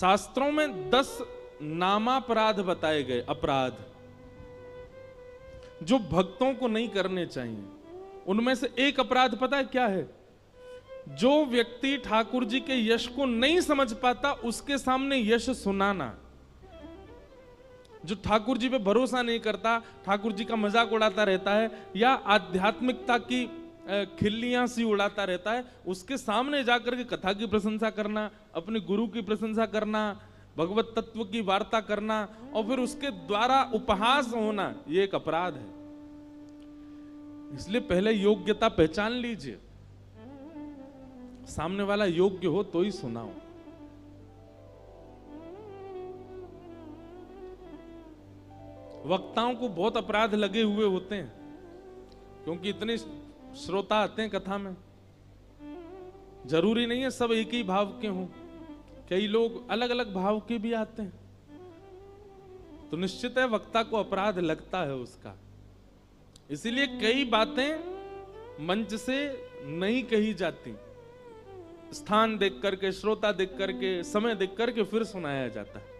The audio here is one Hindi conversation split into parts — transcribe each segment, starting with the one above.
शास्त्रों में 10 नामापराध बताए गए, अपराध जो भक्तों को नहीं करने चाहिए। उनमें से एक अपराध पता है क्या है? जो व्यक्ति ठाकुर जी के यश को नहीं समझ पाता उसके सामने यश सुनाना। जो ठाकुर जी पे भरोसा नहीं करता, ठाकुर जी का मजाक उड़ाता रहता है या आध्यात्मिकता की खिल्लियां सी उड़ाता रहता है, उसके सामने जाकर के कथा की प्रशंसा करना, अपने गुरु की प्रशंसा करना, भगवत तत्व की वार्ता करना और फिर उसके द्वारा उपहास होना, ये एक अपराध है। इसलिए पहले योग्यता पहचान लीजिए, सामने वाला योग्य हो तो ही सुनाओ। वक्ताओं को बहुत अपराध लगे हुए होते हैं क्योंकि इतने श्रोता आते हैं कथा में। जरूरी नहीं है सब एक ही भाव के हों, कई लोग अलग अलग भाव के भी आते हैं, तो निश्चित है वक्ता को अपराध लगता है उसका। इसीलिए कई बातें मंच से नहीं कही जाती, स्थान देख करके, श्रोता देख करके, समय देख करके फिर सुनाया जाता है।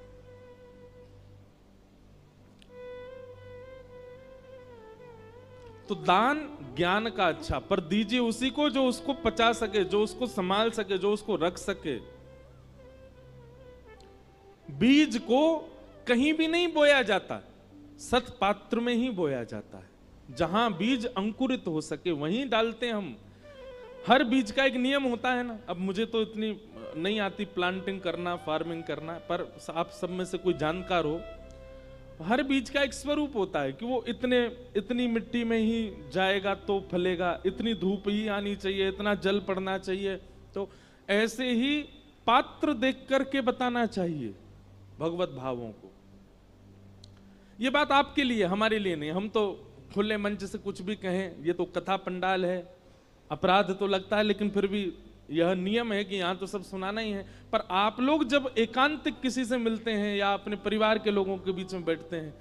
तो दान ज्ञान का अच्छा, पर दीजिए उसी को जो उसको पचा सके, जो उसको संभाल सके, जो उसको रख सके। बीज को कहीं भी नहीं बोया जाता, सत्पात्र में ही बोया जाता है। जहां बीज अंकुरित हो सके वहीं डालते हैं हम। हर बीज का एक नियम होता है ना। अब मुझे तो इतनी नहीं आती प्लांटिंग करना, फार्मिंग करना, पर आप सब में से कोई जानकार हो, हर बीज का एक स्वरूप होता है कि वो इतनी मिट्टी में ही जाएगा तो फलेगा, इतनी धूप ही आनी चाहिए, इतना जल पड़ना चाहिए। तो ऐसे ही पात्र देख करके बताना चाहिए भगवत भावों को। ये बात आपके लिए, हमारे लिए नहीं। हम तो खुले मंच से कुछ भी कहें, ये तो कथा पंडाल है, अपराध तो लगता है, लेकिन फिर भी यह नियम है कि यहां तो सब सुनाना ही है। पर आप लोग जब एकांतिक किसी से मिलते हैं या अपने परिवार के लोगों के बीच में बैठते हैं,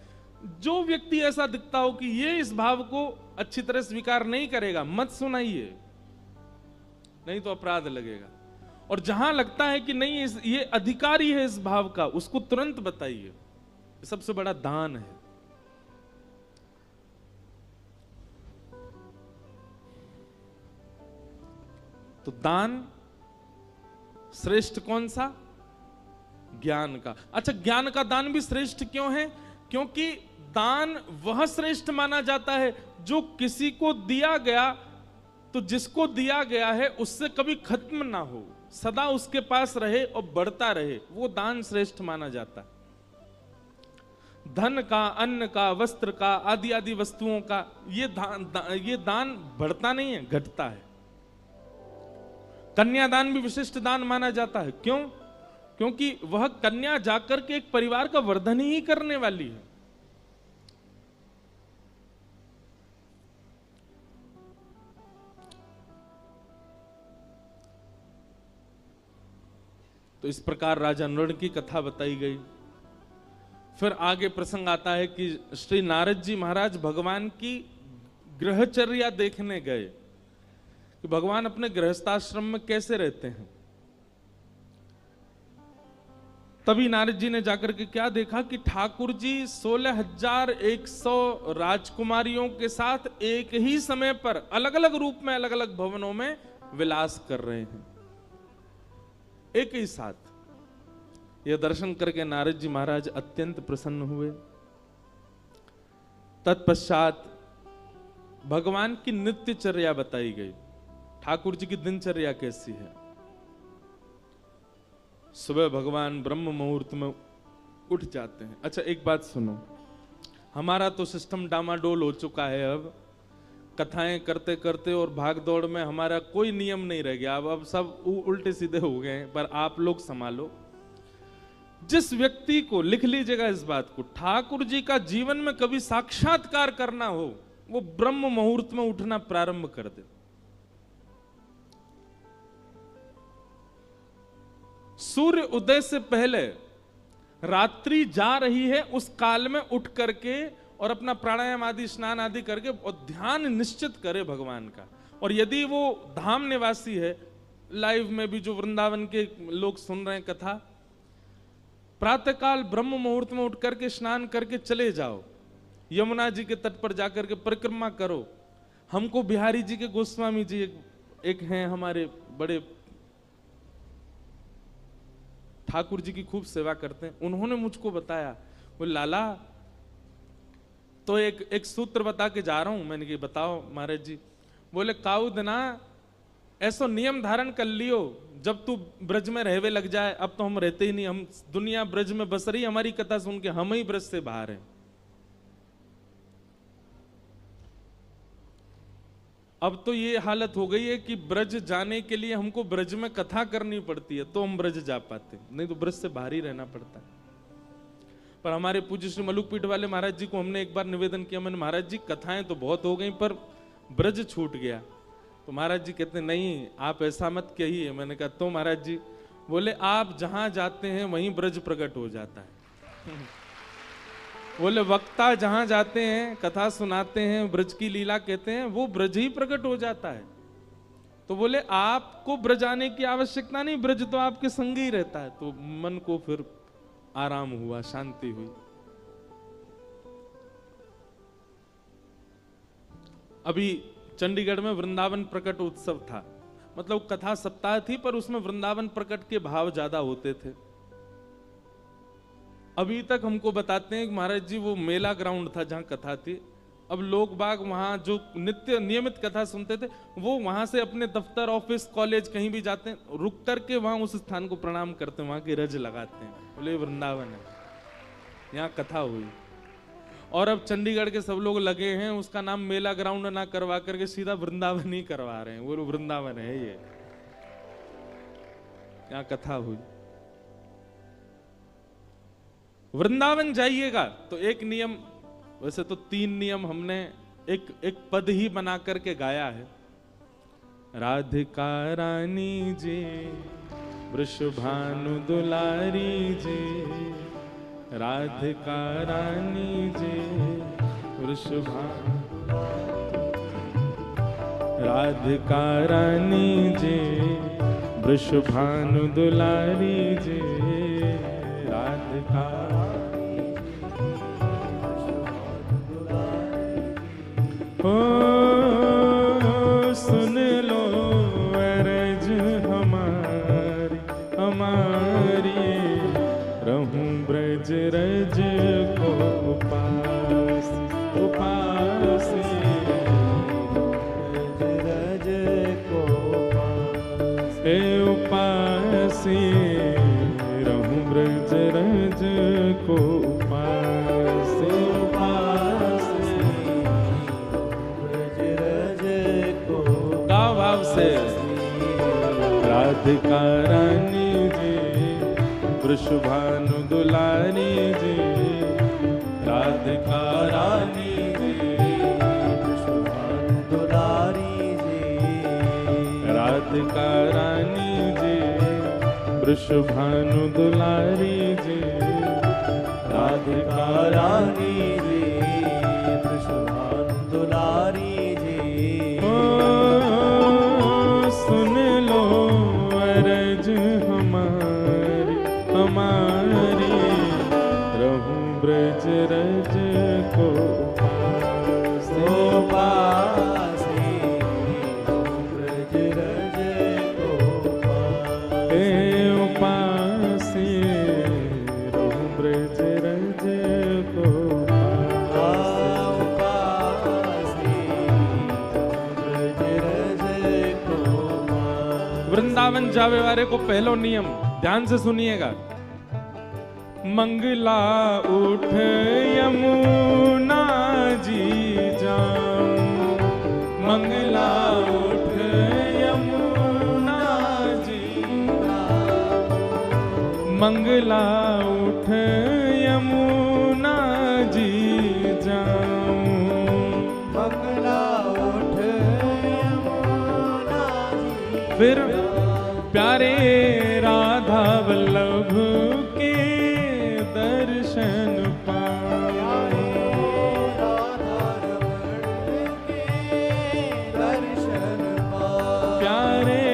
जो व्यक्ति ऐसा दिखता हो कि ये इस भाव को अच्छी तरह स्वीकार नहीं करेगा, मत सुनाइए, नहीं तो अपराध लगेगा। और जहां लगता है कि नहीं ये अधिकारी है इस भाव का, उसको तुरंत बताइए। सबसे बड़ा दान है। तो दान श्रेष्ठ कौन सा? ज्ञान का। अच्छा, ज्ञान का दान भी श्रेष्ठ क्यों है? क्योंकि दान वह श्रेष्ठ माना जाता है जो किसी को दिया गया, तो जिसको दिया गया है उससे कभी खत्म ना हो, सदा उसके पास रहे और बढ़ता रहे, वो दान श्रेष्ठ माना जाता है। धन का, अन्न का, वस्त्र का, आदि आदि वस्तुओं का ये दान बढ़ता नहीं है, घटता है। कन्यादान भी विशिष्ट दान माना जाता है। क्यों? क्योंकि वह कन्या जाकर के एक परिवार का वर्धन ही करने वाली है। तो इस प्रकार राजा नृण की कथा बताई गई। फिर आगे प्रसंग आता है कि श्री नारद जी महाराज भगवान की गृहचर्या देखने गए कि भगवान अपने गृहस्थाश्रम में कैसे रहते हैं। तभी नारद जी ने जाकर के क्या देखा कि ठाकुर जी 16,100 राजकुमारियों के साथ एक ही समय पर अलग अलग रूप में, अलग अलग भवनों में विलास कर रहे हैं, एक ही साथ। यह दर्शन करके नारद जी महाराज अत्यंत प्रसन्न हुए। तत्पश्चात भगवान की नित्यचर्या बताई गई। ठाकुर जी की दिनचर्या कैसी है? सुबह भगवान ब्रह्म मुहूर्त में उठ जाते हैं। अच्छा, एक बात सुनो, हमारा तो सिस्टम डामाडोल हो चुका है। अब कथाएं करते करते और भाग दौड़ में हमारा कोई नियम नहीं रह गया। अब सब उल्टे सीधे हो गए हैं। पर आप लोग संभालो। जिस व्यक्ति को, लिख लीजिएगा इस बात को, ठाकुर जी का जीवन में कभी साक्षात्कार करना हो, वो ब्रह्म मुहूर्त में उठना प्रारंभ कर दे। सूर्य उदय से पहले रात्रि जा रही है, उस काल में उठ करके और अपना प्राणायाम आदि, स्नान आदि करके और ध्यान निश्चित करे भगवान का। और यदि वो धाम निवासी है, लाइव में भी जो वृंदावन के लोग सुन रहे हैं कथा, प्रातःकाल ब्रह्म मुहूर्त में उठ करके स्नान करके चले जाओ, यमुना जी के तट पर जाकर के परिक्रमा करो। हमको बिहारी जी के गोस्वामी जी एक हैं हमारे बड़े ठाकुर जी की खूब सेवा करते हैं, उन्होंने मुझको बताया, वो लाला तो एक सूत्र बता के जा रहा हूं। मैंने कहा बताओ महाराज जी। बोले काउद ना ऐसो नियम धारण कर लियो, जब तू ब्रज में रहवे लग जाए, अब तो हम रहते ही नहीं, हम दुनिया ब्रज में बस रही, हमारी कथा सुन के हम ही ब्रज से बाहर हैं। अब तो ये हालत हो गई है कि ब्रज जाने के लिए हमको ब्रज में कथा करनी पड़ती है तो हम ब्रज जा पाते, नहीं तो ब्रज से बाहर ही रहना पड़ता है। पर हमारे पूज्य श्री मलुकपीठ वाले महाराज जी को हमने एक बार निवेदन किया, मैंने महाराज जी कथाएं तो बहुत हो गई पर ब्रज छूट गया। तो महाराज जी कहते नहीं आप ऐसा मत कहिए। मैंने कहा तो महाराज जी? बोले आप जहां जाते हैं वहीं ब्रज प्रकट हो जाता है। बोले वक्ता जहां जाते हैं कथा सुनाते हैं ब्रज की लीला कहते हैं वो ब्रज ही प्रकट हो जाता है। तो बोले आपको ब्रज आने की आवश्यकता नहीं, ब्रज तो आपके संग ही रहता है। तो मन को फिर आराम हुआ, शांति हुई। अभी चंडीगढ़ में वृंदावन प्रकट उत्सव था, मतलब कथा सप्ताह थी पर उसमें वृंदावन प्रकट के भाव ज्यादा होते थे। अभी तक हमको बताते हैं कि महाराज जी वो मेला ग्राउंड था जहां कथा थी। अब लोग बाग वहां जो नित्य नियमित कथा सुनते थे वो वहां से अपने दफ्तर ऑफिस कॉलेज कहीं भी जाते हैं, रुक करके वहां उस स्थान को प्रणाम करते हैं, वहां की रज लगाते हैं, बोले वृंदावन है, यहाँ कथा हुई। और अब चंडीगढ़ के सब लोग लगे हैं उसका नाम मेला ग्राउंड ना करवा करके सीधा वृंदावन ही करवा रहे हैं। वो वृंदावन है ये, यहाँ कथा हुई। वृंदावन जाइएगा तो एक नियम, वैसे तो 3 नियम हमने एक पद ही बना करके गाया है। राधिका रानी जी वृषभानु दुलारी जी, राधिका रानी जी वृषभानु, राधिका रानी जी वृषभानु दुलारी जी, राधिका ओ सुन लो अरज हमारी हमारी, रहूं ब्रज रज को उपास उपास, ब्रज रज को उपास, रहूं ब्रज रज को उपास उपास, से राधिका रानी जी वृषभानु दुलारी जी, राधिका रानी जी वृषभानु दुलारी जी, राधिका रानी जी वृषभानु दुलारी जी, राधिका रानी जी वृषभानु दुलारी जी। सुन लो अरज हमारी हमारी, रहूं ब्रज रज को उपास उपास, ब्रज रज को उपास, रहूं ब्रज रज को वृंदावन जावे वाले को पहलो नियम ध्यान से सुनिएगा। मंगला उठ यमुना जी जाऊं, मंगला उठ यमुना जी, मंगला उठ यमुना जी जाऊं, मंगला उठ यमुना जी। फिर प्यारे राधा वल्लभ के दर्शन पाए, प्यारे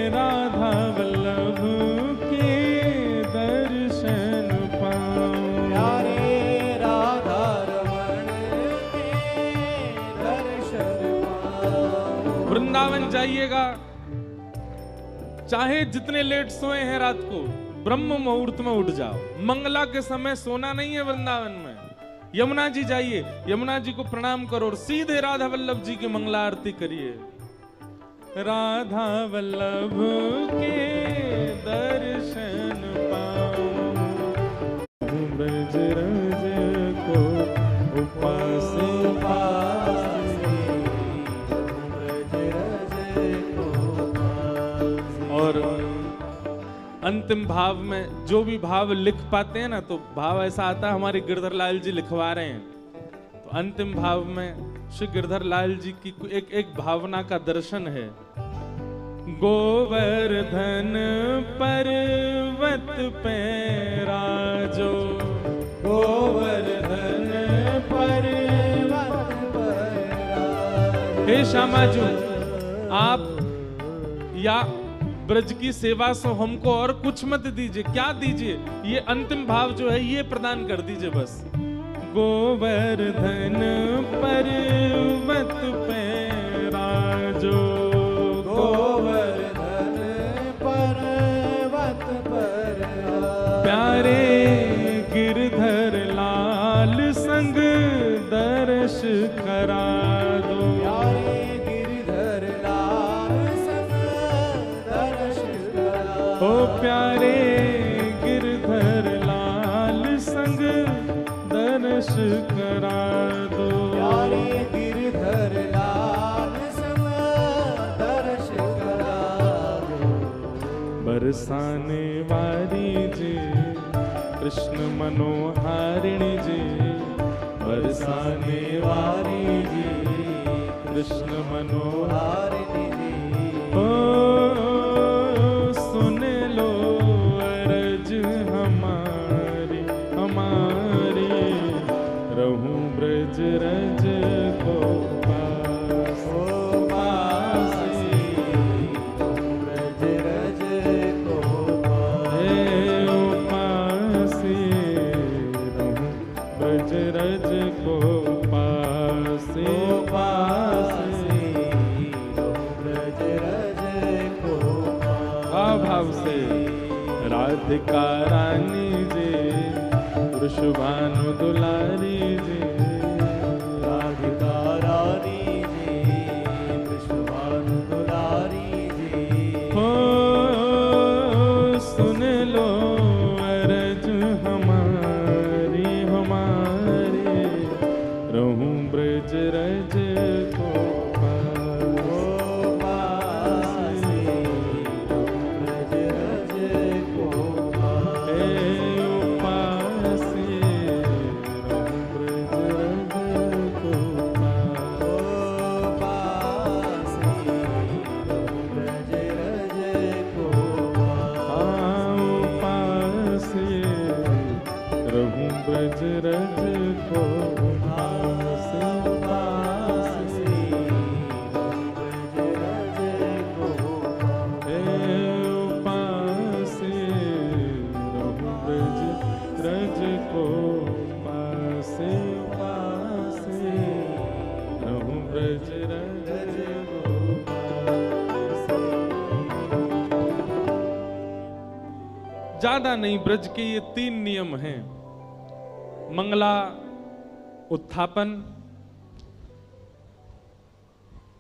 राधा वल्लभ के दर्शन जाइएगा, चाहे जितने लेट सोए हैं रात को, ब्रह्म मुहूर्त में उठ जाओ। मंगला के समय सोना नहीं है वृंदावन में। यमुना जी जाइए, यमुना जी को प्रणाम करो और सीधे राधा वल्लभ जी की मंगला आरती करिए। राधा वल्लभ के दर्शन पाऊं, ब्रज रज को उपास और अंतिम भाव में जो भी भाव लिख पाते हैं ना, तो भाव ऐसा आता है, हमारे गिरधर लाल जी लिखवा रहे हैं, तो अंतिम भाव में श्री गिरधर लाल जी की एक भावना का दर्शन है। गोवर्धन पर्वत पे राजो, गोवर्धन पर्वत पर राजो। हे श्यामा जी, आप या ब्रज की सेवा से हमको और कुछ मत दीजिए, क्या दीजिए, ये अंतिम भाव जो है ये प्रदान कर दीजिए बस। गोवर्धन पर्वत पे राजो, गोवर्धन पर्वत पर प्यारे गिरधर लाल संग दर्श करा दो, प्यारे गिरधर लाल संग दर्श करा दो, ओ प्यारे गिरधर लाल संग दर्श करा दो, प्यारे गिरधर लाल संग दर्श करा दो। बरसाने वाली जी कृष्ण मनोहारिणी जी, बरसाने वाली जी कृष्ण मनोहारिणी जी, ओ सुन लो अरज हमारी हमारी, रहूं ब्रज रज को पास, ओ पास ब्रज रज को पास, रहूं ब्रज रज को पास, ओ पास ब्रज रज को पास। भाव से राधिका रानी जी वृषभानु दुलारी जी, राधिका रानी जी वृषभानु दुलारी जी, हो सुन लो अरज हमारी हमारी, रहूं ब्रज रज को ब्रज रज को पास, पास ब्रज रज को पास, रहूं ब्रज रज को पास, पास रहूं ब्रज रज को पास। ज्यादा नहीं, ब्रज के ये 3 नियम हैं। मंगला उत्थापन,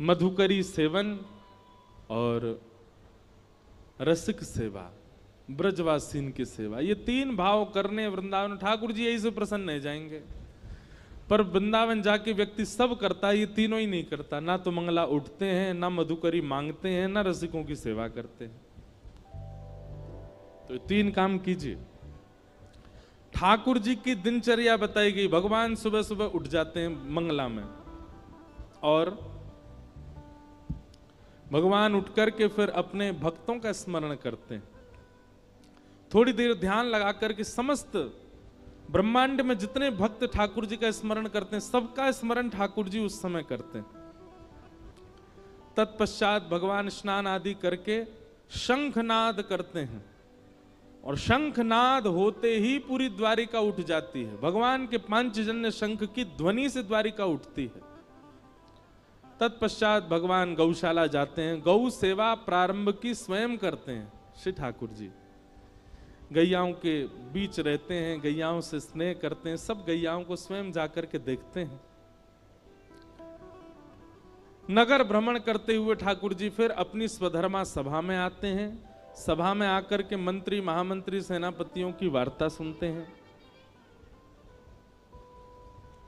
मधुकरी सेवन और रसिक सेवा, ब्रजवासीन की सेवा। ये 3 भाव करने वृंदावन, ठाकुर जी यही से प्रसन्न हो जाएंगे। पर वृंदावन जाके व्यक्ति सब करता है, ये तीनों ही नहीं करता। ना तो मंगला उठते हैं, ना मधुकरी मांगते हैं, ना रसिकों की सेवा करते हैं। तो 3 काम कीजिए। ठाकुर जी की दिनचर्या बताई गई। भगवान सुबह सुबह उठ जाते हैं मंगला में और भगवान उठ करके फिर अपने भक्तों का स्मरण करते हैं। थोड़ी देर ध्यान लगा करके समस्त ब्रह्मांड में जितने भक्त ठाकुर जी का स्मरण करते हैं, सबका स्मरण ठाकुर जी उस समय करते हैं। तत्पश्चात भगवान स्नान आदि करके शंखनाद करते हैं और शंखनाद होते ही पूरी द्वारिका उठ जाती है। भगवान के पांचजन्य शंख की ध्वनि से द्वारिका उठती है। तत्पश्चात भगवान गौशाला जाते हैं, गौ सेवा प्रारंभ की स्वयं करते हैं श्री ठाकुर जी। गैयाओं के बीच रहते हैं, गैयाओं से स्नेह करते हैं, सब गैयाओं को स्वयं जाकर के देखते हैं। नगर भ्रमण करते हुए ठाकुर जी फिर अपनी स्वधर्मा सभा में आते हैं। सभा में आकर के मंत्री, महामंत्री, सेनापतियों की वार्ता सुनते हैं।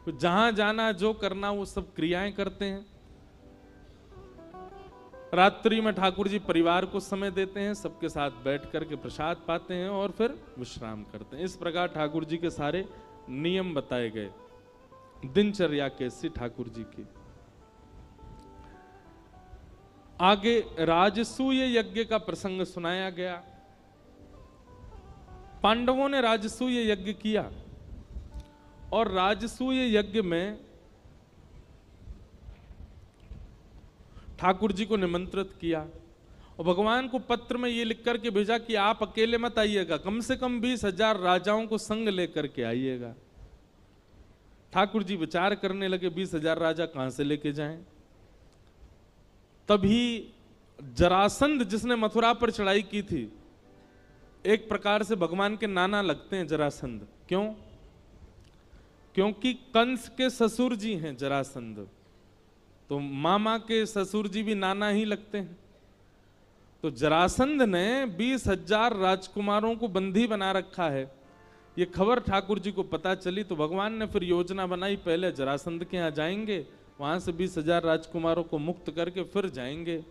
जहां जाना, जो करना, वो सब क्रियाएं करते हैं। रात्रि में ठाकुर जी परिवार को समय देते हैं, सबके साथ बैठ करके प्रसाद पाते हैं और फिर विश्राम करते हैं। इस प्रकार ठाकुर जी के सारे नियम बताए गए दिनचर्या कैसी ठाकुर जी की। आगे राजसूय यज्ञ का प्रसंग सुनाया गया। पांडवों ने राजसूय यज्ञ किया और राजसूय यज्ञ में ठाकुर जी को निमंत्रित किया और भगवान को पत्र में ये लिख करके भेजा कि आप अकेले मत आइएगा, कम से कम 20,000 राजाओं को संग लेकर के आइएगा। ठाकुर जी विचार करने लगे 20,000 राजा कहां से लेके जाएं। तभी जरासंध, जिसने मथुरा पर चढ़ाई की थी, एक प्रकार से भगवान के नाना लगते हैं जरासंध। क्यों? क्योंकि कंस के ससुर जी हैं जरासंध, तो मामा के ससुर जी भी नाना ही लगते हैं। तो जरासंध ने 20,000 राजकुमारों को बंदी बना रखा है। ये खबर ठाकुर जी को पता चली तो भगवान ने फिर योजना बनाई, पहले जरासंध के यहाँ जाएंगे, वहां से 20,000 राजकुमारों को मुक्त करके फिर जाएंगे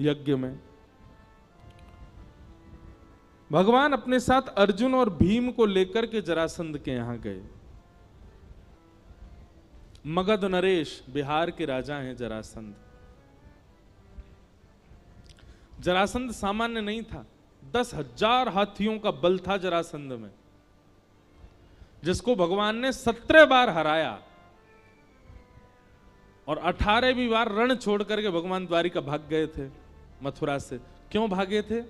यज्ञ में। भगवान अपने साथ अर्जुन और भीम को लेकर के जरासंध के यहां गए। मगध नरेश, बिहार के राजा हैं जरासंध। जरासंध सामान्य नहीं था, 10,000 हाथियों का बल था जरासंध में, जिसको भगवान ने 17 बार हराया और 18वीं बार रण छोड़ करके भगवान द्वारिका भाग गए थे मथुरा से। क्यों भागे थे?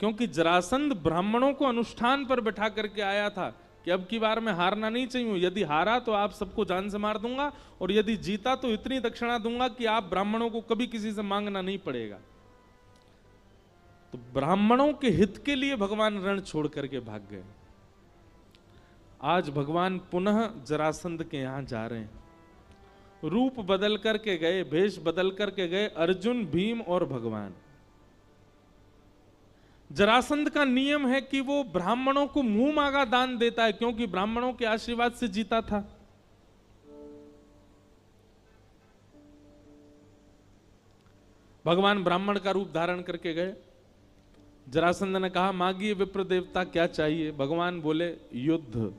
क्योंकि जरासंध ब्राह्मणों को अनुष्ठान पर बैठा करके आया था कि अब की बार मैं हारना नहीं चाहिए, यदि हारा तो आप सबको जान से मार दूंगा और यदि जीता तो इतनी दक्षिणा दूंगा कि आप ब्राह्मणों को कभी किसी से मांगना नहीं पड़ेगा। तो ब्राह्मणों के हित के लिए भगवान रण छोड़ करके भाग गए। आज भगवान पुनः जरासंध के यहां जा रहे हैं। रूप बदल करके गए, भेष बदल करके गए, अर्जुन, भीम और भगवान। जरासंध का नियम है कि वो ब्राह्मणों को मुंह मांगा दान देता है, क्योंकि ब्राह्मणों के आशीर्वाद से जीता था। भगवान ब्राह्मण का रूप धारण करके गए। जरासंध ने कहा, मांगिए विप्र देवता, क्या चाहिए? भगवान बोले, युद्ध।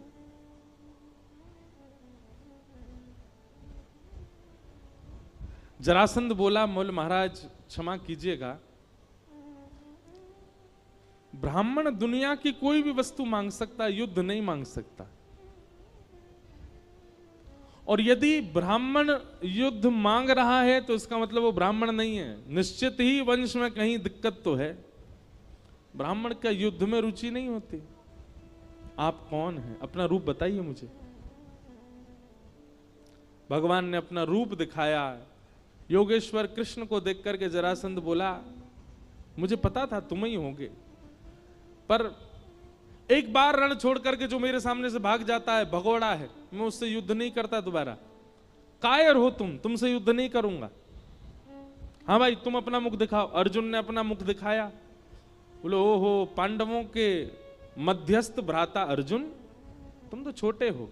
जरासंध बोला, मोल महाराज क्षमा कीजिएगा, ब्राह्मण दुनिया की कोई भी वस्तु मांग सकता, युद्ध नहीं मांग सकता। और यदि ब्राह्मण युद्ध मांग रहा है तो इसका मतलब वो ब्राह्मण नहीं है, निश्चित ही वंश में कहीं दिक्कत तो है। ब्राह्मण का युद्ध में रुचि नहीं होती। आप कौन हैं? अपना रूप बताइए मुझे। भगवान ने अपना रूप दिखाया। योगेश्वर कृष्ण को देख करके जरासंध बोला, मुझे पता था तुम ही होगे, पर एक बार रण छोड़ करके जो मेरे सामने से भाग जाता है, भगोड़ा है, मैं उससे युद्ध नहीं करता दोबारा। कायर हो तुमसे युद्ध नहीं करूंगा। हाँ भाई, तुम अपना मुख दिखाओ। अर्जुन ने अपना मुख दिखाया। बोले, ओहो, पांडवों के मध्यस्थ भ्राता अर्जुन, तुम तो छोटे हो,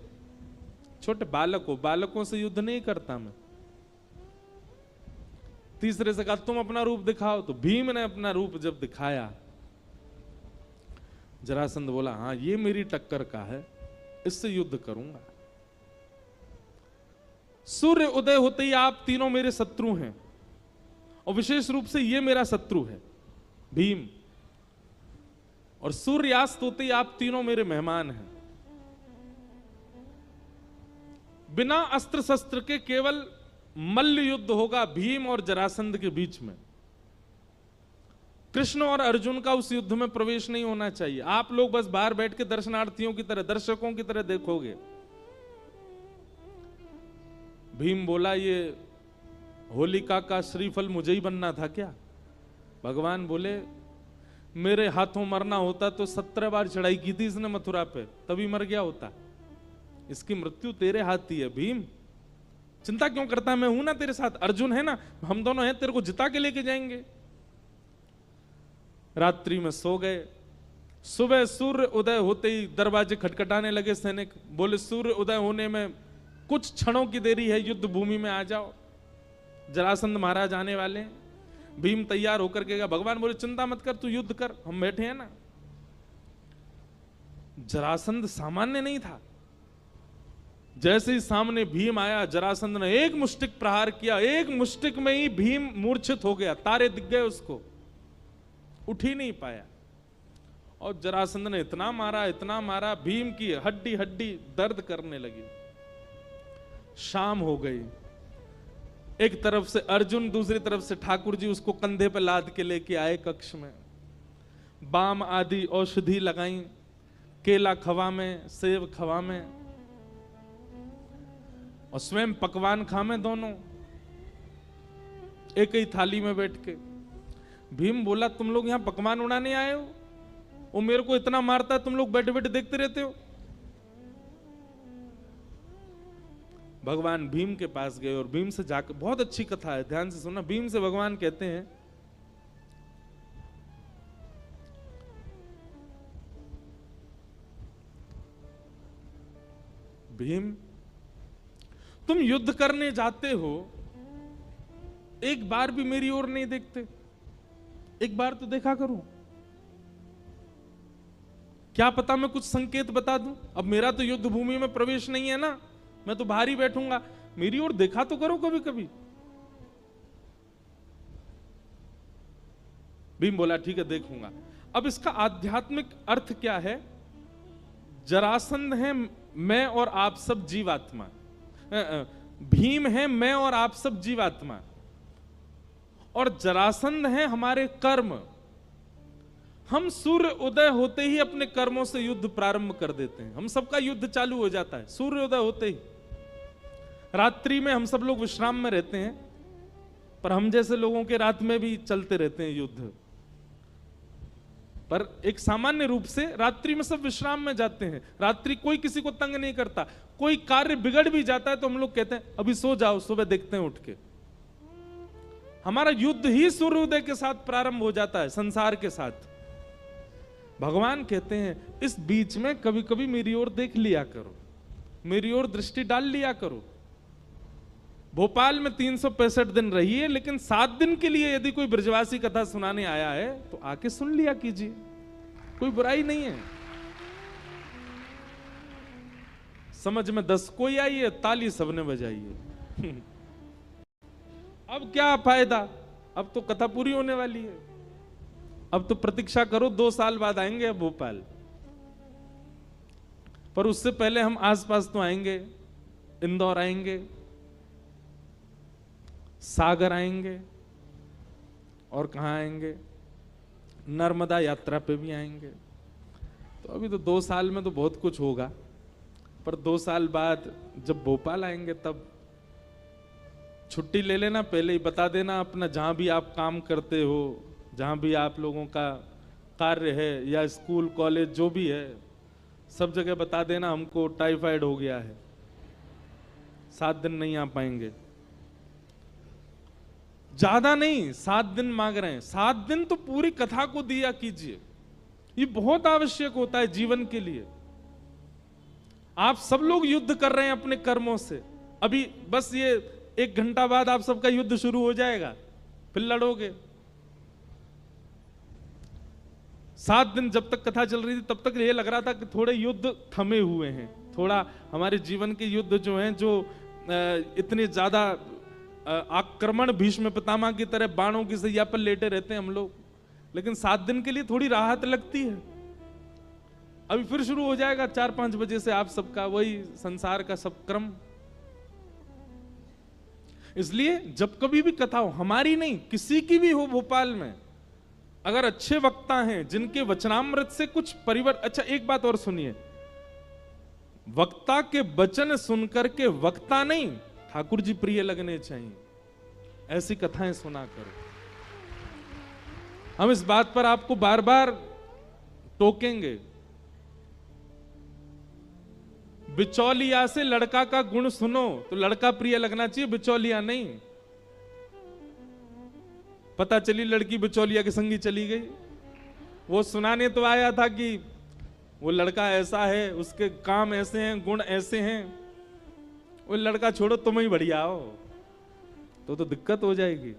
छोटे बालक हो, बालकों से युद्ध नहीं करता मैं। तीसरे से कहा, तुम अपना रूप दिखाओ। तो भीम ने अपना रूप जब दिखाया, जरासंध बोला, हाँ ये मेरी टक्कर का है, इससे युद्ध करूंगा। सूर्य उदय होते ही आप तीनों मेरे शत्रु हैं, और विशेष रूप से ये मेरा शत्रु है भीम, और सूर्यास्त होते ही आप तीनों मेरे मेहमान हैं। बिना अस्त्र शस्त्र के केवल मल्ल युद्ध होगा भीम और जरासंध के बीच में। कृष्ण और अर्जुन का उस युद्ध में प्रवेश नहीं होना चाहिए। आप लोग बस बाहर बैठ के दर्शनार्थियों की तरह, दर्शकों की तरह देखोगे। भीम बोला, ये होलिका का श्रीफल मुझे ही बनना था क्या? भगवान बोले मेरे हाथों मरना होता तो 17 बार चढ़ाई की थी इसने मथुरा पे, तभी मर गया होता। इसकी मृत्यु तेरे हाथ ही है भीम, चिंता क्यों करता है? मैं हूं ना तेरे साथ, अर्जुन है ना, हम दोनों हैं, तेरे को जिता के लेके जाएंगे। रात्रि में सो गए। सुबह सूर्य उदय होते ही दरवाजे खटखटाने लगे सैनिक। बोले सूर्य उदय होने में कुछ क्षणों की देरी है, युद्ध भूमि में आ जाओ, जरासंध महाराज आने वाले हैं। भीम तैयार होकर के गया। भगवान बोले चिंता मत कर, तू युद्ध कर, हम बैठे हैं ना। जरासंध सामान्य नहीं था। जैसे ही सामने भीम आया, जरासंध ने एक मुष्टिक प्रहार किया, एक मुष्टिक में ही भीम मूर्छित हो गया, तारे दिख गए उसको, उठ ही नहीं पाया। और जरासंध ने इतना मारा, भीम की हड्डी हड्डी दर्द करने लगी। शाम हो गई। एक तरफ से अर्जुन, दूसरी तरफ से ठाकुर जी उसको कंधे पर लाद के लेके आए कक्ष में। बाम आदि औषधि लगाई, केला खवा में, सेब खवा में, और स्वयं पकवान खामे दोनों एक ही थाली में बैठ के। भीम बोला तुम लोग यहां पकवान उड़ाने आए हो? वो मेरे को इतना मारता है, तुम लोग बैठे बैठे देखते रहते हो। भगवान भीम के पास गए और भीम से जाकर, बहुत अच्छी कथा है, ध्यान से सुनना। भीम से भगवान कहते हैं भीम तुम युद्ध करने जाते हो, एक बार भी मेरी ओर नहीं देखते, एक बार तो देखा करो। क्या पता मैं कुछ संकेत बता दूं? अब मेरा तो युद्ध भूमि में प्रवेश नहीं है ना, मैं तो बाहर ही बैठूंगा, मेरी ओर देखा तो करो कभी कभी। भीम बोला ठीक है देखूंगा। अब इसका आध्यात्मिक अर्थ क्या है? जरासंध है मैं और आप सब जीवात्मा, भीम है मैं और आप सब जीवात्मा, और जरासंध है हमारे कर्म। हम सूर्य उदय होते ही अपने कर्मों से युद्ध प्रारंभ कर देते हैं। हम सबका युद्ध चालू हो जाता है सूर्य उदय होते ही। रात्रि में हम सब लोग विश्राम में रहते हैं, पर हम जैसे लोगों के रात में भी चलते रहते हैं युद्ध, पर एक सामान्य रूप से रात्रि में सब विश्राम में जाते हैं। रात्रि कोई किसी को तंग नहीं करता। कोई कार्य बिगड़ भी जाता है तो हम लोग कहते हैं अभी सो जाओ, सुबह देखते हैं उठ के। हमारा युद्ध ही सूर्योदय के साथ प्रारंभ हो जाता है, संसार के साथ। भगवान कहते हैं इस बीच में कभी कभी मेरी ओर देख लिया करो, मेरी ओर दृष्टि डाल लिया करो। भोपाल में 365 दिन रहिए, लेकिन 7 दिन के लिए यदि कोई ब्रजवासी कथा सुनाने आया है तो आके सुन लिया कीजिए, कोई बुराई नहीं है। समझ में 10 कोई आई है, ताली सबने बजाई है। अब क्या फायदा, अब तो कथा पूरी होने वाली है। अब तो प्रतीक्षा करो, 2 साल बाद आएंगे अब भोपाल, पर उससे पहले हम आसपास तो आएंगे, इंदौर आएंगे, सागर आएंगे, और कहां आएंगे, नर्मदा यात्रा पे भी आएंगे। तो अभी तो 2 साल में तो बहुत कुछ होगा, पर 2 साल बाद जब भोपाल आएंगे तब छुट्टी ले लेना, पहले ही बता देना अपना, जहां भी आप काम करते हो, जहां भी आप लोगों का कार्य है, या स्कूल कॉलेज जो भी है, सब जगह बता देना हमको टाइफाइड हो गया है, 7 दिन नहीं आ पाएंगे। ज्यादा नहीं, 7 दिन मांग रहे हैं, 7 दिन तो पूरी कथा को दिया कीजिए। ये बहुत आवश्यक होता है जीवन के लिए। आप सब लोग युद्ध कर रहे हैं अपने कर्मों से। अभी बस ये 1 घंटा बाद आप सबका युद्ध शुरू हो जाएगा, फिर लड़ोगे। 7 दिन जब तक कथा चल रही थी तब तक ये लग रहा था कि थोड़े युद्ध थमे हुए हैं, थोड़ा हमारे जीवन के युद्ध जो हैं, जो इतने ज्यादा आक्रमण भीष्म पितामह की तरह बाणों की सैया पर लेटे रहते हैं हम लोग, लेकिन 7 दिन के लिए थोड़ी राहत लगती है। अभी फिर शुरू हो जाएगा 4-5 बजे से आप सबका वही संसार का सब क्रम। इसलिए जब कभी भी कथा हो, हमारी नहीं किसी की भी हो भोपाल में, अगर अच्छे वक्ता हैं जिनके वचनामृत से कुछ परिवर्तन। अच्छा एक बात और सुनिए, वक्ता के वचन सुनकर के वक्ता नहीं ठाकुर जी प्रिय लगने चाहिए। ऐसी कथाएं सुना करो। हम इस बात पर आपको बार बार टोकेंगे। बिचौलिया से लड़का का गुण सुनो तो लड़का प्रिय लगना चाहिए, बिचौलिया नहीं। पता चली लड़की बिचौलिया के संगी चली गई, वो सुनाने तो आया था कि वो लड़का ऐसा है, उसके काम ऐसे हैं, गुण ऐसे हैं। वो लड़का छोड़ो, तुम ही बढ़िया हो, तो दिक्कत हो जाएगी।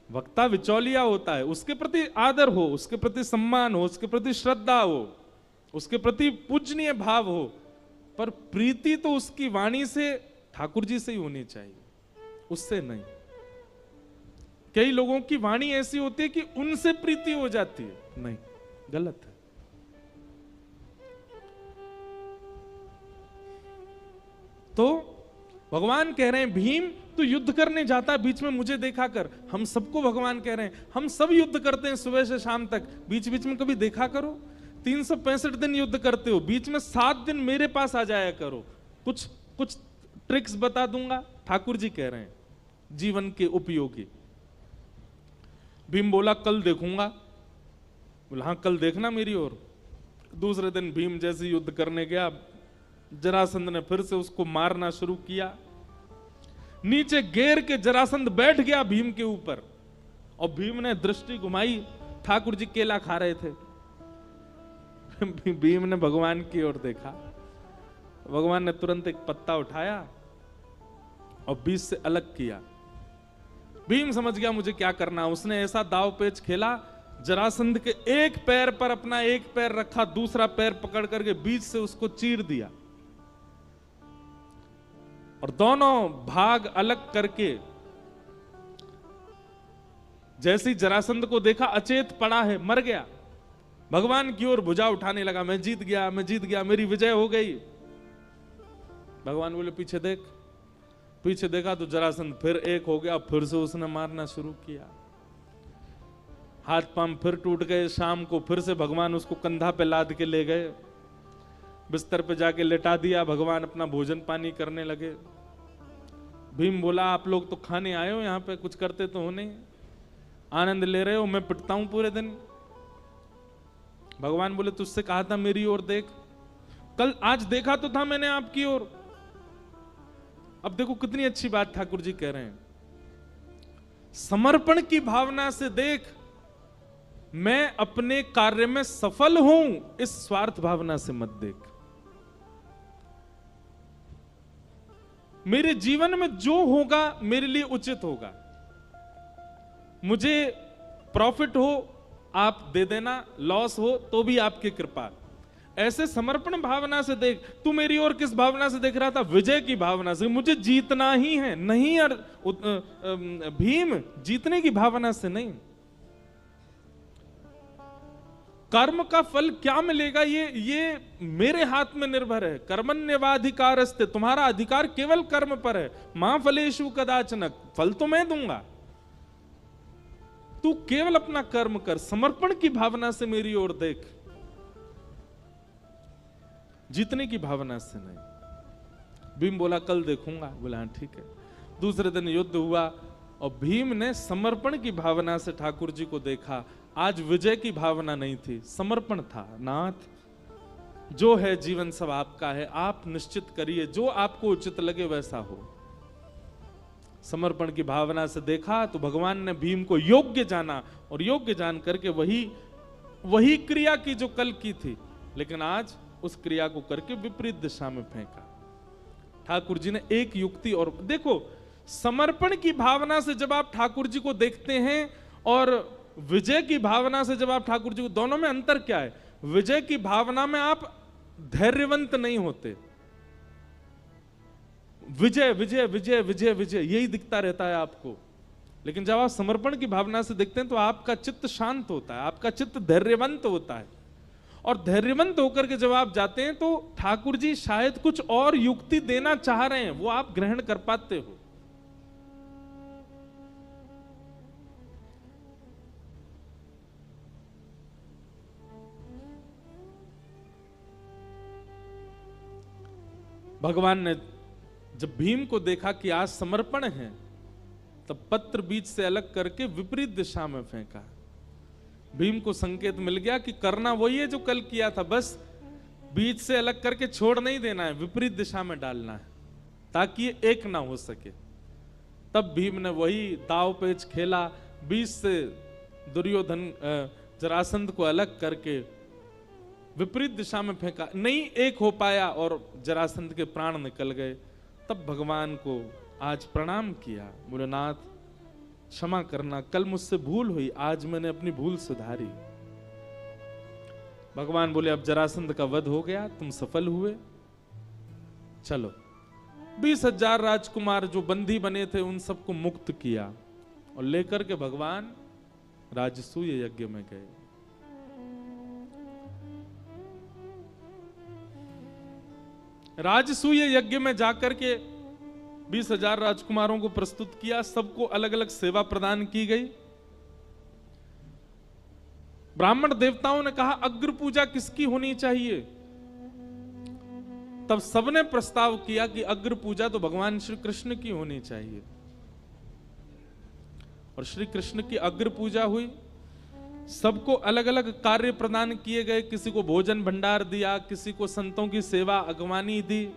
वक्ता बिचौलिया होता है, उसके प्रति आदर हो, उसके प्रति सम्मान हो, उसके प्रति श्रद्धा हो, उसके प्रति पूजनीय भाव हो, पर प्रीति तो उसकी वाणी से, ठाकुर जी से ही होनी चाहिए, उससे नहीं। कई लोगों की वाणी ऐसी होती है कि उनसे प्रीति हो जाती है, नहीं, गलत है। तो भगवान कह रहे हैं भीम तू युद्ध करने जाता है, बीच में मुझे देखा कर। हम सबको भगवान कह रहे हैं, हम सब युद्ध करते हैं सुबह से शाम तक, बीच बीच में कभी देखा करो। 365 दिन युद्ध करते हो, बीच में 7 दिन मेरे पास आ जाया करो, कुछ कुछ ट्रिक्स बता दूंगा। ठाकुर जी कह रहे हैं जीवन के उपयोगी। भीम बोला कल देखूंगा। बोला हाँ कल देखना मेरी ओर। दूसरे दिन भीम जैसे युद्ध करने गया, जरासंध ने फिर से उसको मारना शुरू किया। नीचे घेर के जरासंध बैठ गया भीम के ऊपर, और भीम ने दृष्टि घुमाई, ठाकुर जी केला खा रहे थे। भीम ने भगवान की ओर देखा, भगवान ने तुरंत एक पत्ता उठाया और बीच से अलग किया। भीम समझ गया मुझे क्या करना। उसने ऐसा दाव पेच खेला, जरासंध के एक पैर पर अपना एक पैर रखा, दूसरा पैर पकड़ करके बीच से उसको चीर दिया, और दोनों भाग अलग करके, जैसे ही जरासंध को देखा अचेत पड़ा है, मर गया, भगवान की ओर भुजा उठाने लगा, मैं जीत गया, मैं जीत गया, मेरी विजय हो गई। भगवान बोले पीछे देख। पीछे देखा तो जरासंध फिर एक हो गया, फिर से उसने मारना शुरू किया। हाथ पांव फिर टूट गए। शाम को फिर से भगवान उसको कंधा पे लाद के ले गए, बिस्तर पे जाके लेटा दिया। भगवान अपना भोजन पानी करने लगे। भीम बोला आप लोग तो खाने आए हो, यहाँ पे कुछ करते तो हो नहीं, आनंद ले रहे हो, मैं पिटता हूं पूरे दिन। भगवान बोले तुझसे कहा था मेरी ओर देख, कल आज देखा तो था मैंने आपकी ओर। अब देखो कितनी अच्छी बात ठाकुर जी कह रहे हैं, समर्पण की भावना से देख, मैं अपने कार्य में सफल हूं, इस स्वार्थ भावना से मत देख। मेरे जीवन में जो होगा मेरे लिए उचित होगा, मुझे प्रॉफिट हो आप दे देना, लॉस हो तो भी आपकी कृपा। ऐसे समर्पण भावना से देख। तू मेरी ओर किस भावना से देख रहा था? विजय की भावना से, मुझे जीतना ही है। नहीं भीम, जीतने की भावना से नहीं। कर्म का फल क्या मिलेगा ये मेरे हाथ में निर्भर है। कर्मण्येवाधिकारस्ते, तुम्हारा अधिकार केवल कर्म पर है। मां फलेषु कदाचन, फल तो मैं दूंगा, तू केवल अपना कर्म कर। समर्पण की भावना से मेरी ओर देख, जीतने की भावना से नहीं। भीम बोला कल देखूंगा। बोला हाँ ठीक है। दूसरे दिन युद्ध हुआ और भीम ने समर्पण की भावना से ठाकुर जी को देखा। आज विजय की भावना नहीं थी, समर्पण था। नाथ जो है जीवन सब आपका है, आप निश्चित करिए, जो आपको उचित लगे वैसा हो। समर्पण की भावना से देखा तो भगवान ने भीम को योग्य जाना, और योग्य जान करके वही क्रिया की जो कल की थी, लेकिन आज उस क्रिया को करके विपरीत दिशा में फेंका। ठाकुर जी ने एक युक्ति और देखो, समर्पण की भावना से जब आप ठाकुर जी को देखते हैं और विजय की भावना से जब आप ठाकुर जी को, दोनों में अंतर क्या है? विजय की भावना में आप धैर्यवंत नहीं होते, विजय विजय विजय विजय विजय यही दिखता रहता है आपको। लेकिन जब आप समर्पण की भावना से देखते हैं तो आपका चित्त शांत होता है, आपका चित्त धैर्यवंत होता है। और धैर्यवंत होकर के जब आप जाते हैं तो ठाकुर जी शायद कुछ और युक्ति देना चाह रहे हैं, वो आप ग्रहण कर पाते हो। भगवान ने जब भीम को देखा कि आज समर्पण है, तब पत्र बीज से अलग करके विपरीत दिशा में फेंका। भीम को संकेत मिल गया कि करना वही है जो कल किया था, बस बीज से अलग करके छोड़ नहीं देना है, विपरीत दिशा में डालना है ताकि ये एक ना हो सके। तब भीम ने वही दाव पेच खेला, बीज से दुर्योधन जरासंध को अलग करके विपरीत दिशा में फेंका, नहीं एक हो पाया और जरासंध के प्राण निकल गए। तब भगवान को आज प्रणाम किया, बोले नाथ क्षमा करना, कल मुझसे भूल हुई, आज मैंने अपनी भूल सुधारी। भगवान बोले अब जरासंध का वध हो गया, तुम सफल हुए, चलो। 20,000 राजकुमार जो बंदी बने थे उन सबको मुक्त किया और लेकर के भगवान राजसूय यज्ञ में गए। राजसूय यज्ञ में जाकर के 20,000 राजकुमारों को प्रस्तुत किया, सबको अलग अलग सेवा प्रदान की गई। ब्राह्मण देवताओं ने कहा अग्र पूजा किसकी होनी चाहिए? तब सबने प्रस्ताव किया कि अग्र पूजा तो भगवान श्री कृष्ण की होनी चाहिए, और श्री कृष्ण की अग्र पूजा हुई। सबको अलग अलग कार्य प्रदान किए गए, किसी को भोजन भंडार दिया, किसी को संतों की सेवा अगवानी दी।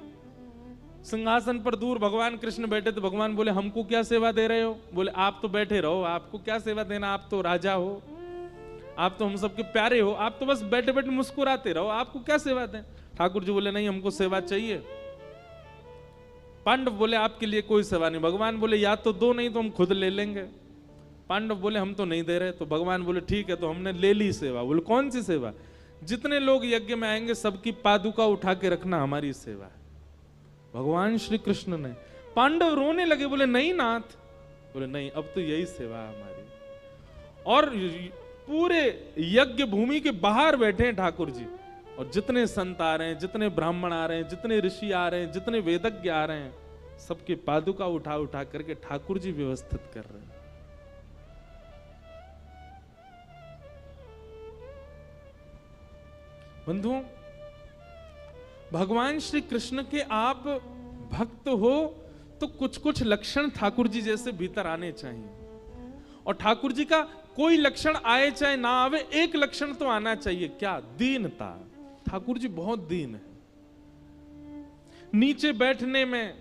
सिंहासन पर दूर भगवान कृष्ण बैठे थे, भगवान बोले हमको क्या सेवा दे रहे हो? बोले आप तो बैठे रहो, आपको क्या सेवा देना, आप तो राजा हो, आप तो हम सबके प्यारे हो, आप तो बस बैठे बैठे मुस्कुराते रहो, आपको क्या सेवा दें? ठाकुर जी बोले नहीं हमको सेवा चाहिए। पांडव बोले आपके लिए कोई सेवा नहीं। भगवान बोले या तो दो, नहीं तो हम खुद ले लेंगे। पांडव बोले हम तो नहीं दे रहे। तो भगवान बोले ठीक है, तो हमने ले ली सेवा। बोले कौन सी सेवा? जितने लोग यज्ञ में आएंगे सबकी पादुका उठा के रखना हमारी सेवा है। भगवान श्री कृष्ण ने, पांडव रोने लगे, बोले नहीं नाथ। बोले नहीं, अब तो यही सेवा है हमारी। और पूरे यज्ञ भूमि के बाहर बैठे हैं ठाकुर जी, और जितने संत आ रहे हैं, जितने ब्राह्मण आ रहे हैं, जितने ऋषि आ रहे हैं, जितने वेदज्ञ आ रहे हैं, सबके पादुका उठा उठा करके ठाकुर जी व्यवस्थित कर रहे हैं। बंधुओं, भगवान श्री कृष्ण के आप भक्त हो तो कुछ कुछ लक्षण ठाकुर जी जैसे भीतर आने चाहिए। और ठाकुर जी का कोई लक्षण आए चाहे ना आवे, एक लक्षण तो आना चाहिए, क्या? दीनता। ठाकुर जी बहुत दीन है। नीचे बैठने में,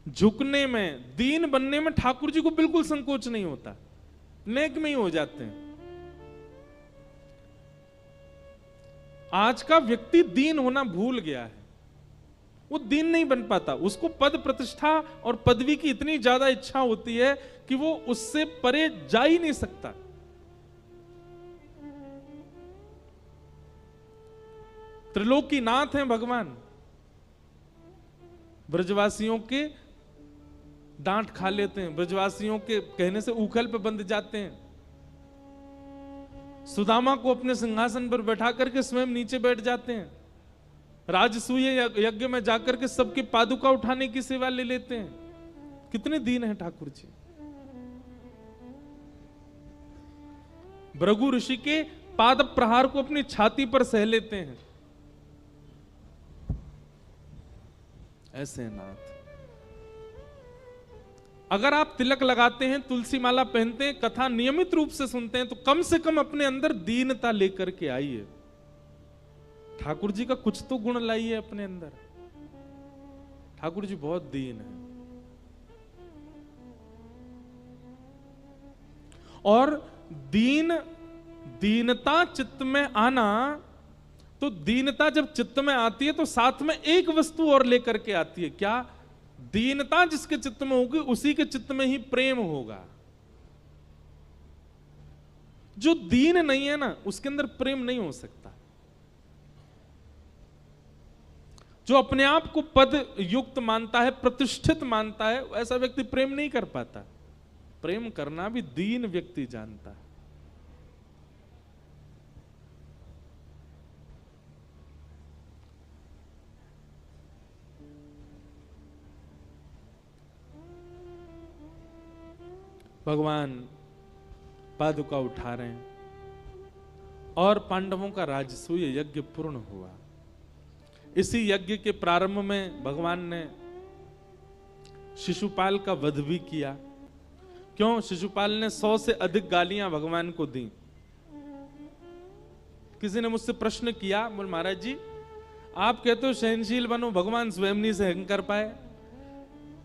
झुकने में, दीन बनने में ठाकुर जी को बिल्कुल संकोच नहीं होता, नेक में ही हो जाते हैं। आज का व्यक्ति दीन होना भूल गया है, वो दीन नहीं बन पाता। उसको पद प्रतिष्ठा और पदवी की इतनी ज्यादा इच्छा होती है कि वो उससे परे जा ही नहीं सकता। त्रिलोकीनाथ हैं भगवान, ब्रजवासियों के डांट खा लेते हैं, ब्रजवासियों के कहने से उखल पे बंध जाते हैं। सुदामा को अपने सिंहासन पर बैठा करके स्वयं नीचे बैठ जाते हैं। राजसूय यज्ञ में जाकर के सबके पादुका उठाने की सेवा ले लेते हैं। कितने दीन हैं ठाकुर जी। भृगु ऋषि के पाद प्रहार को अपनी छाती पर सह लेते हैं। ऐसे नाथ। अगर आप तिलक लगाते हैं, तुलसी माला पहनते हैं, कथा नियमित रूप से सुनते हैं, तो कम से कम अपने अंदर दीनता लेकर के आइए। ठाकुर जी का कुछ तो गुण लाइए अपने अंदर। ठाकुर जी बहुत दीन है। और दीनता चित्त में आना, तो दीनता जब चित्त में आती है तो साथ में एक वस्तु और लेकर के आती है। क्या? दीनता जिसके चित्त में होगी उसी के चित्त में ही प्रेम होगा। जो दीन नहीं है ना, उसके अंदर प्रेम नहीं हो सकता। जो अपने आप को पद युक्त मानता है, प्रतिष्ठित मानता है, ऐसा व्यक्ति प्रेम नहीं कर पाता। प्रेम करना भी दीन व्यक्ति जानता है। भगवान पादुका उठा रहे हैं और पांडवों का राजसूय यज्ञ पूर्ण हुआ। इसी यज्ञ के प्रारंभ में भगवान ने शिशुपाल का वध भी किया। क्यों शिशुपाल ने 100 से अधिक गालियां भगवान को दी। किसी ने मुझसे प्रश्न किया, बोल महाराज जी आप कहते हो सहनशील बनो, भगवान स्वयं नहीं सहन कर पाए।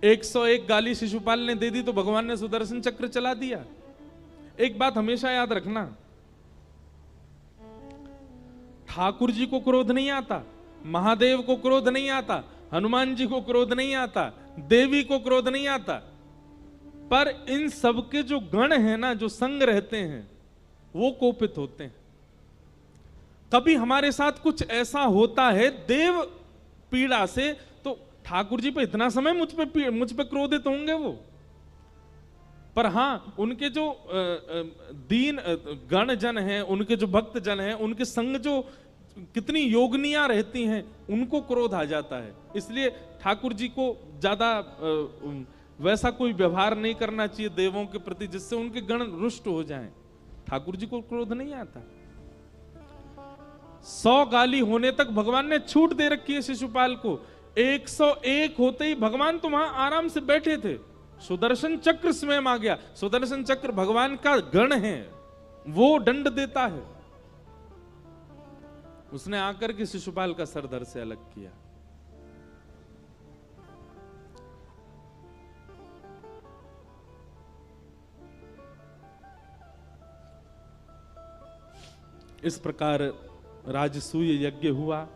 101 गाली शिशुपाल ने दे दी तो भगवान ने सुदर्शन चक्र चला दिया। एक बात हमेशा याद रखना, ठाकुर जी को क्रोध नहीं आता, महादेव को क्रोध नहीं आता, हनुमान जी को क्रोध नहीं आता, देवी को क्रोध नहीं आता, पर इन सबके जो गण हैं ना, जो संग रहते हैं, वो कोपित होते हैं। कभी हमारे साथ कुछ ऐसा होता है देव पीड़ा से, तो ठाकुर जी पे इतना समय मुझ पे क्रोधित होंगे वो। पर हाँ, उनके जो दीन गण जन हैं, उनके जो भक्त जन हैं, उनके संग जो कितनी योगनियां रहती हैं, उनको क्रोध आ जाता है। इसलिए ठाकुर जी को ज्यादा वैसा कोई व्यवहार नहीं करना चाहिए देवों के प्रति जिससे उनके गण रुष्ट हो जाएं। ठाकुर जी को क्रोध नहीं आता। 100 गाली होने तक भगवान ने छूट दे रखी है शिशुपाल को। 101 होते ही भगवान तो वहां आराम से बैठे थे, सुदर्शन चक्र स्वयं आ गया। सुदर्शन चक्र भगवान का गण है, वो दंड देता है। उसने आकर के शिशुपाल का सर धड़ से अलग किया। इस प्रकार राजसूय यज्ञ हुआ।